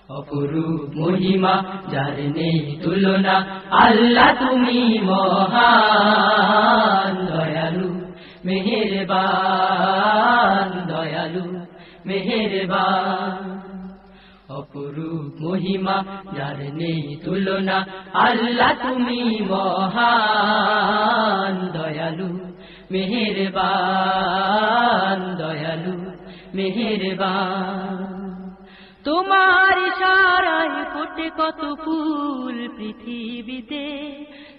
অপরূপ মহিমা যার নেই তুলনা, আল্লাহ তুমি মহান, দয়ালু মেহেরবান, দয়ালু মেহেরবান। অপরূপ মহিমা যার নেই তুলনা, আল্লাহ তুমি মহান, দয়ালু মেহেরবান, দয়ালু মেহেরবান। তোমার ইশারায় ফোটে কত ফুল পৃথিবীতে,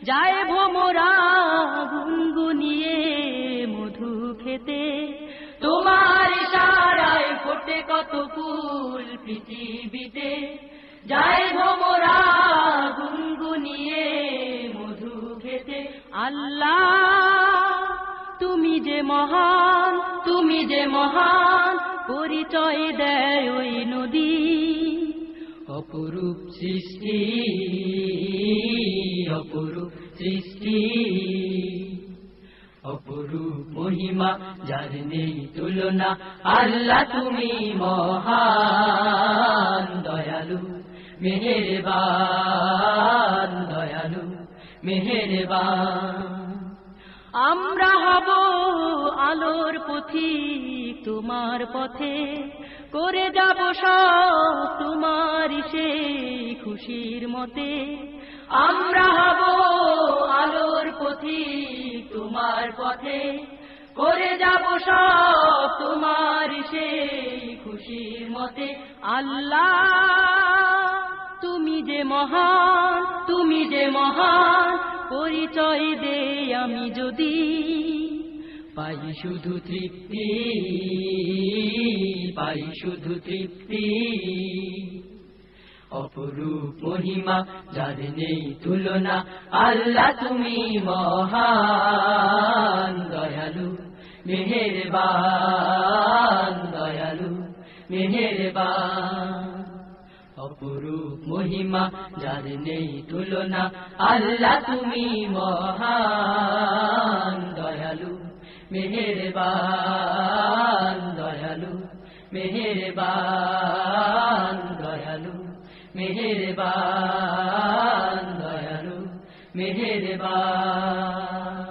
যায় ভোমরা গুনগুনিয়ে মধু খেতে। তোমার ইশারায় ফোটে কত ফুল পৃথিবীতে, যায় ভোমরা গুনগুনিয়ে মধু খেতে। আল্লাহ তুমি যে মহান, তুমি যে মহান, পরিচয় দেয় ওই নদী। অপরূপ সৃষ্টি, অপরূপ সৃষ্টি, অপরূপ মহিমা যার নেই তুলনা, আল্লাহ তুমি মহান, দয়ালু মেহেরবান, দয়ালু মেহেরবান। আমরা হব আলোর পথিক তোমার পথে, করে যাব সব তোমার সেই খুশির মতে। আমরা হব আলোর পথিক তোমার পথে, করে যাব সব তোমার সেই খুশির মতে। আল্লাহ তুমি যে মহান, তুমি যে মহান, পরিচয় দে আমি যদি। পাই শুধু তৃপ্তি, পাই শুধু তৃপ্তি। অপরূপ মহিমা যার নেই তুলনা, আল্লাহ তুমি মহান, দয়ালু মেহেরবান, দয়ালু মেহেরবান। অপরূপ মহিমা যার নেই তুলনা, আল্লাহ তুমি মহান, দয়ালু মেহেরবান, দয়ালু মেহেরবান, দয়ালু মেহেরবান, দয়ালু মেহেরবান।